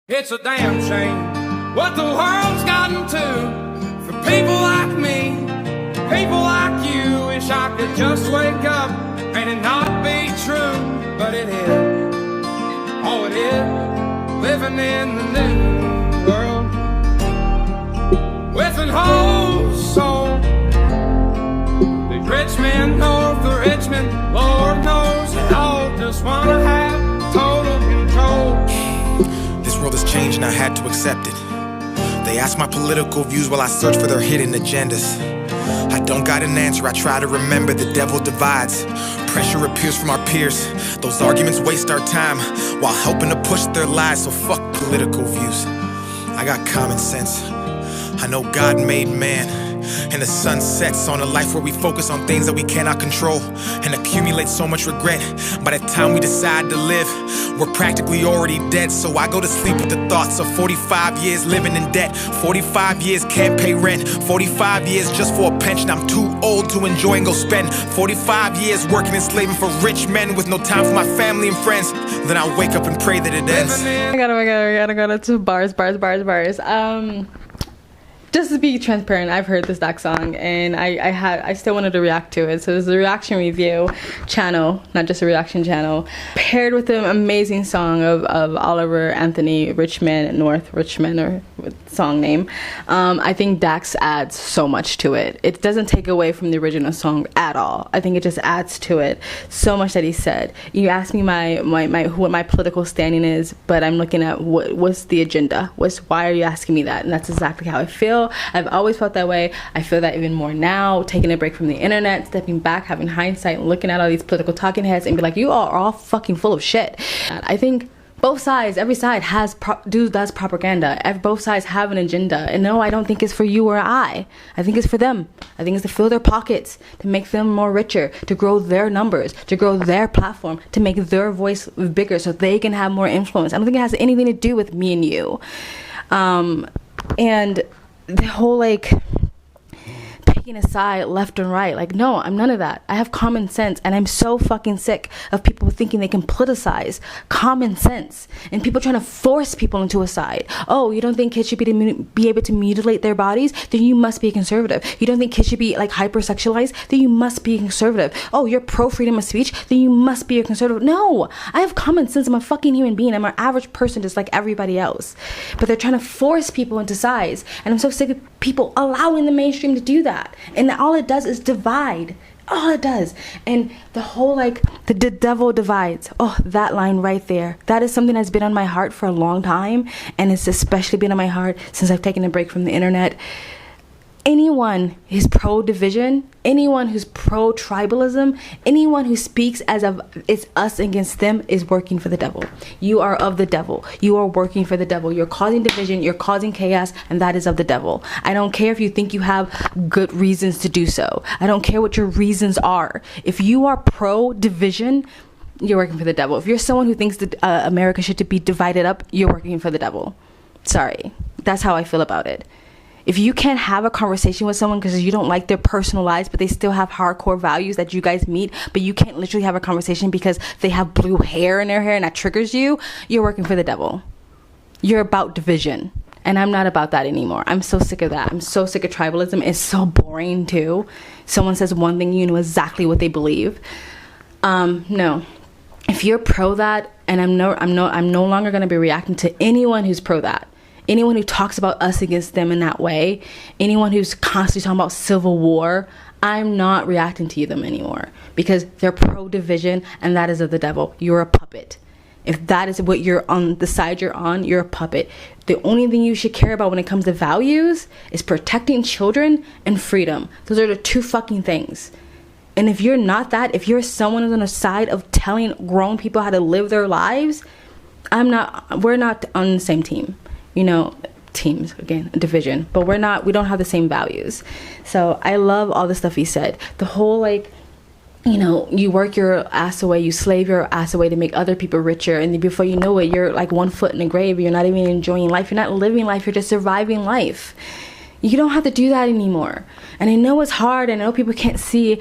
It's a damn shame what the world's gotten to for people like me, people like you. Wish I could just wake up and it not be true, but it is. Oh, it is living in the new world with an whole soul. The Richmond, north of Richmond, Lord knows they all just wanna have total control. This world has changed and I had to accept it. They ask my political views while I search for their hidden agendas. I don't got an answer, I try to remember the devil divides. Pressure appears from our peers. Those arguments waste our time while helping to push their lies. So fuck political views. I got common sense. I know God made man, and the sun sets on a life where we focus on things that we cannot control and accumulate so much regret. By the time we decide to live, we're practically already dead. So I go to sleep with the thoughts of 45 years living in debt, 45 years can't pay rent, 45 years just for a pension I'm too old to enjoy and go spend, 45 years working and slaving for rich men with no time for my family and friends. Then I wake up and pray that it ends. I gotta go to bars. Just to be transparent, I've heard this Dak song and I still wanted to react to it. So there's a reaction review channel, not just a reaction channel, paired with an amazing song of Oliver Anthony Richmond, North Richmond, or song name. I think Dax adds so much to it. It doesn't take away from the original song at all. I think it just adds to it so much that he said. You asked me what my political standing is, but I'm looking at what's the agenda. Why are you asking me that? And that's exactly how I feel. I've always felt that way. I feel that even more now, taking a break from the internet, stepping back, having hindsight, looking at all these political talking heads and be like, you are all fucking full of shit. And I think both sides, every side does propaganda. Both sides have an agenda. And no, I don't think it's for you or I. I think it's for them. I think it's to fill their pockets, to make them more richer, to grow their numbers, to grow their platform, to make their voice bigger so they can have more influence. I don't think it has anything to do with me and you. And the whole picking a side left and right, no, I'm none of that. I have common sense, and I'm so fucking sick of people thinking they can politicize common sense and people trying to force people into a side. Oh, you don't think kids should be able to mutilate their bodies? Then you must be a conservative. You don't think kids should be hypersexualized? Then you must be a conservative. Oh, you're pro freedom of speech? Then you must be a conservative. No, I have common sense. I'm a fucking human being. I'm an average person just like everybody else. But they're trying to force people into sides, and I'm so sick of people allowing the mainstream to do that. And all it does is divide. All it does. And the whole the devil divides. Oh, that line right there. That is something that's been on my heart for a long time. And it's especially been on my heart since I've taken a break from the internet. Anyone who's pro-division, anyone who's pro-tribalism, anyone who speaks as of it's us against them is working for the devil. You are of the devil. You are working for the devil. You're causing division, you're causing chaos, and that is of the devil. I don't care if you think you have good reasons to do so. I don't care what your reasons are. If you are pro-division, you're working for the devil. If you're someone who thinks that America should be divided up, you're working for the devil. Sorry. That's how I feel about it. If you can't have a conversation with someone because you don't like their personal lives, but they still have hardcore values that you guys meet, but you can't literally have a conversation because they have blue hair in their hair and that triggers you, you're working for the devil. You're about division. And I'm not about that anymore. I'm so sick of that. I'm so sick of tribalism. It's so boring too. Someone says one thing, you know exactly what they believe. No. If you're pro that, and I'm no longer going to be reacting to anyone who's pro that. Anyone who talks about us against them in that way, anyone who's constantly talking about civil war, I'm not reacting to them anymore because they're pro-division, and that is of the devil. You're a puppet. If that is what you're on, the side you're on, you're a puppet. The only thing you should care about when it comes to values is protecting children and freedom. Those are the two fucking things. And if you're not that, if you're someone who's on the side of telling grown people how to live their lives, we're not on the same team. Teams, again, division, but we don't have the same values. So I love all the stuff he said. The whole you work your ass away, you slave your ass away to make other people richer, and then before you know it, you're 1 foot in the grave. You're not even enjoying life. You're not living life. You're just surviving life. You don't have to do that anymore. And I know it's hard. I know people can't see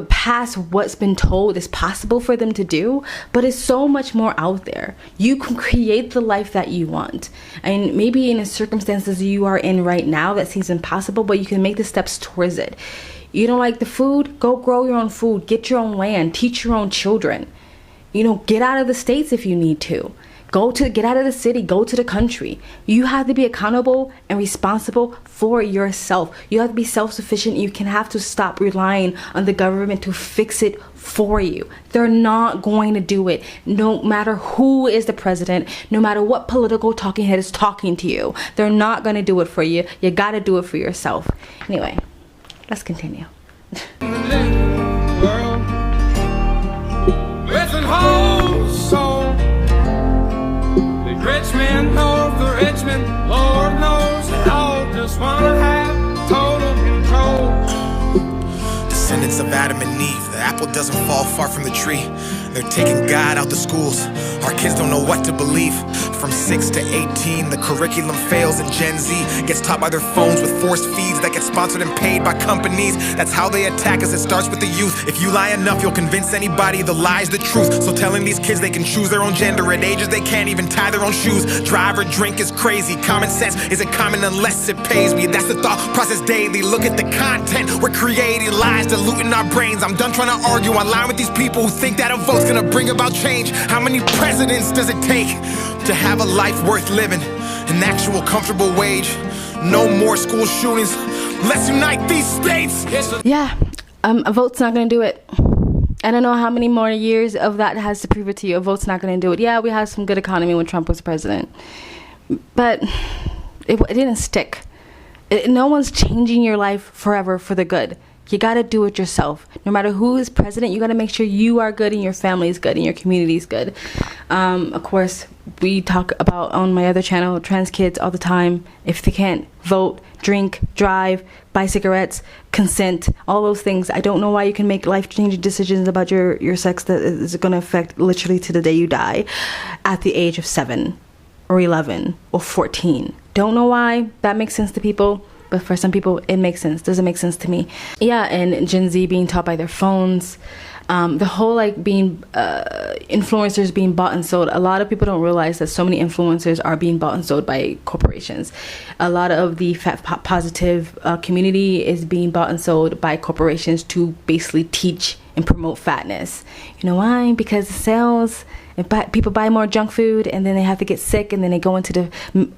past what's been told is possible for them to do, but it's so much more out there. You can create the life that you want. And maybe in the circumstances you are in right now that seems impossible, but you can make the steps towards it. You don't like the food? Go grow your own food. Get your own land. Teach your own children. Get out of the states if you need to. Get out of the city, go to the country. You have to be accountable and responsible for yourself. You have to be self-sufficient. You can have to stop relying on the government to fix it for you. They're not going to do it. No matter who is the president, no matter what political talking head is talking to you, they're not going to do it for you. You got to do it for yourself. Anyway, let's continue. Richmond, north of Richmond, Lord knows they all just wanna have total control. Descendants of Adam and Eve, the apple doesn't fall far from the tree. They're taking God out the schools. Our kids don't know what to believe. From 6 to 18, the curriculum fails, and Gen Z gets taught by their phones with forced feeds that get sponsored and paid by companies. That's how they attack us. It starts with the youth. If you lie enough, you'll convince anybody the lie's the truth. So telling these kids they can choose their own gender at ages they can't even tie their own shoes. Drive or drink is crazy. Common sense isn't common unless it pays me. That's the thought process daily. Look at the content we're creating, lies diluting our brains. I'm done trying to argue online with these people who think that a vote's gonna bring about change. How many presidents does it take to have a life worth living? An actual comfortable wage. No more school shootings. Let's unite these states. Yeah, a vote's not going to do it. I don't know how many more years of that has to prove it to you. A vote's not going to do it. Yeah, we had some good economy when Trump was president, but it didn't stick. No one's changing your life forever for the good. You got to do it yourself. No matter who is president, you got to make sure you are good and your family is good and your community is good. Of course, we talk about on my other channel, trans kids all the time. If they can't vote, drink, drive, buy cigarettes, consent, all those things. I don't know why you can make life-changing decisions about your sex that is going to affect literally to the day you die at the age of 7 or 11 or 14. Don't know why that makes sense to people. But for some people, it makes sense. Doesn't make sense to me. Yeah, and Gen Z being taught by their phones. The whole being influencers being bought and sold. A lot of people don't realize that so many influencers are being bought and sold by corporations. A lot of the fat positive community is being bought and sold by corporations to basically teach and promote fatness. You know why? Because the sales. People buy more junk food and then they have to get sick and then they go into the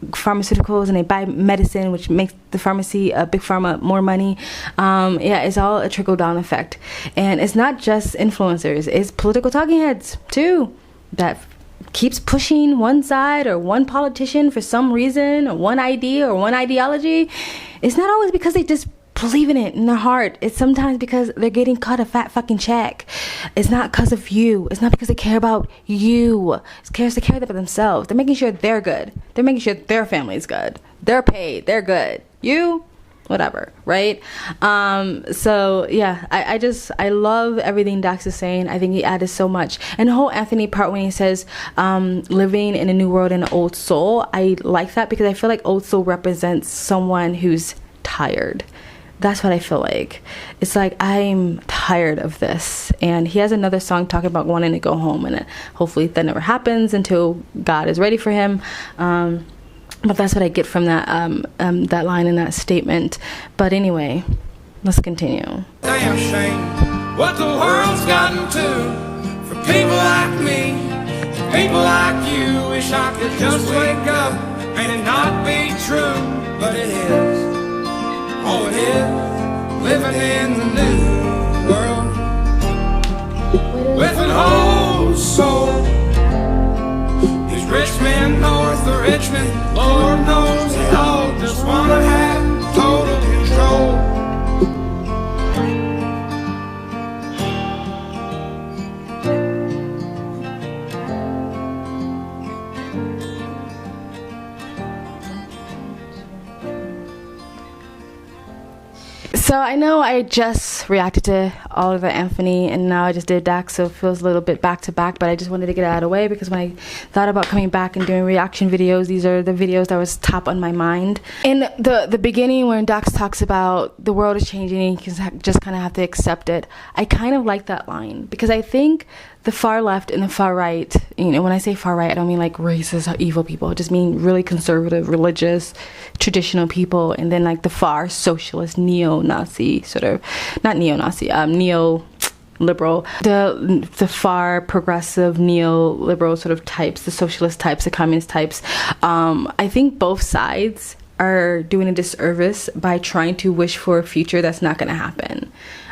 pharmaceuticals and they buy medicine, which makes the pharmacy, big pharma, more money. Yeah, it's all a trickle-down effect. And it's not just influencers, it's political talking heads too that keeps pushing one side or one politician for some reason or one idea or one ideology. It's not always because they just believe in it in their heart. It's sometimes because they're getting cut a fat fucking check. It's not because of you. It's not because they care about you. It's because they care about themselves. They're making sure they're good. They're making sure their family's good. They're paid. They're good. You, whatever, right? So yeah, I love everything Dax is saying. I think he added so much. And the whole Anthony part when he says living in a new world in an old soul, I like that because I feel like old soul represents someone who's tired. That's what I feel like. It's like, I'm tired of this. And he has another song talking about wanting to go home. And hopefully that never happens until God is ready for him. But that's what I get from that that line in that statement. But anyway, let's continue. Damn shame what the world's gotten to for people like me, people like you. Wish I could just wake up and it not be true, but it is. Oh, it is living in the new world with an old soul. Is Richmond north of Richmond? Lord knows they all just wanna have total control. So I know I just reacted to all of the Anthony, and now I just did Dax, so it feels a little bit back to back, but I just wanted to get it out of the way because when I thought about coming back and doing reaction videos, these are the videos that was top on my mind. In the beginning, when Dax talks about the world is changing and you just kind of have to accept it, I kind of like that line because I think the far left and the far right, you know, when I say far right, I don't mean like racist or evil people. I just mean really conservative, religious, traditional people. And then like the far socialist, neo-Nazi sort of, not neo-Nazi, neo-liberal, the far progressive neoliberal sort of types, the socialist types, the communist types. I think both sides are doing a disservice by trying to wish for a future that's not going to happen.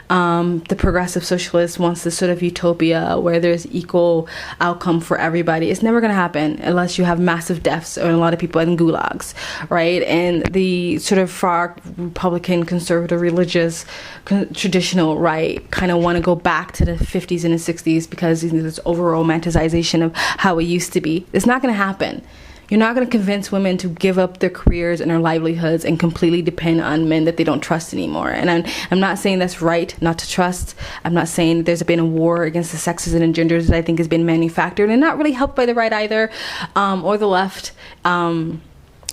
The progressive socialist wants this sort of utopia where there's equal outcome for everybody. It's never going to happen unless you have massive deaths or a lot of people in gulags, right? And the sort of far Republican, conservative, religious, traditional right kind of want to go back to the 50s and the 60s because there's this over-romanticization of how it used to be. It's not going to happen. You're not going to convince women to give up their careers and their livelihoods and completely depend on men that they don't trust anymore. And I'm not saying that's right not to trust. I'm not saying there's been a war against the sexes and genders that I think has been manufactured and not really helped by the right either, or the left. The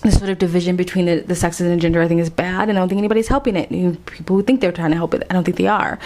sort of division between the sexes and gender I think is bad, and I don't think anybody's helping it. People who think they're trying to help it, I don't think they are.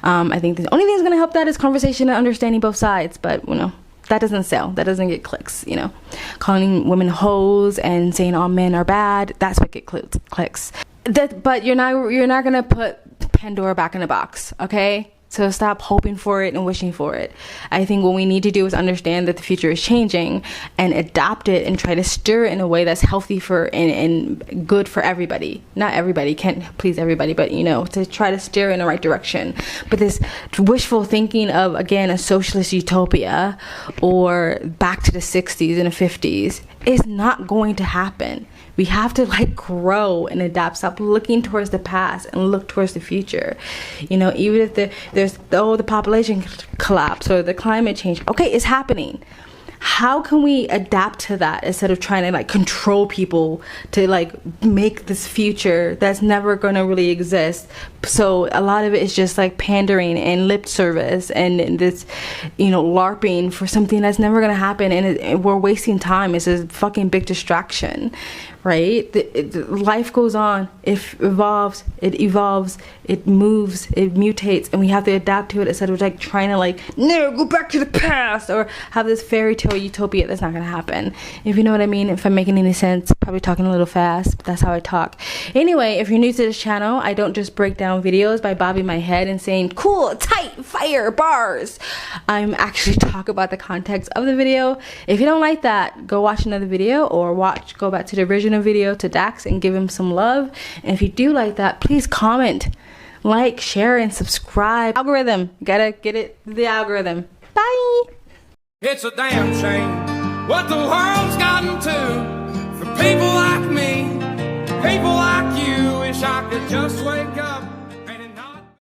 I think the only thing that's going to help that is conversation and understanding both sides, but you know, that doesn't sell. That doesn't get clicks, you know. Calling women hoes and saying all men are bad, that's what gets clicks. But you're not gonna put Pandora back in the box, okay? So stop hoping for it and wishing for it. I think what we need to do is understand that the future is changing and adopt it and try to steer it in a way that's healthy for and good for everybody. Not everybody, can't please everybody, but you know, to try to steer in the right direction. But this wishful thinking of, again, a socialist utopia or back to the 60s and the 50s is not going to happen. We have to like grow and adapt. Stop looking towards the past and look towards the future. You know, even if there's the population collapse or the climate change, okay, it's happening. How can we adapt to that instead of trying to like control people to like make this future that's never going to really exist? So a lot of it is just like pandering and lip service and this, you know, LARPing for something that's never going to happen, and we're wasting time. It's a fucking big distraction, right? Life goes on. It evolves, it moves, it mutates, and we have to adapt to it instead of like trying to like, no, go back to the past or have this fairy tale utopia that's not going to happen. If you know what I mean, if I'm making any sense, probably talking a little fast, but that's how I talk. Anyway, if you're new to this channel, I don't just break down videos by bobbing my head and saying cool, tight, fire, bars. I'm actually talk about the context of the video. If you don't like that, go watch another video or go back to the original video to Dax and give him some love. And if you do like that, please comment, like, share, and subscribe. Algorithm, gotta get it, the algorithm. Bye. It's a damn shame what the world's gotten to for people like me, people like you. Wish I could just wake up.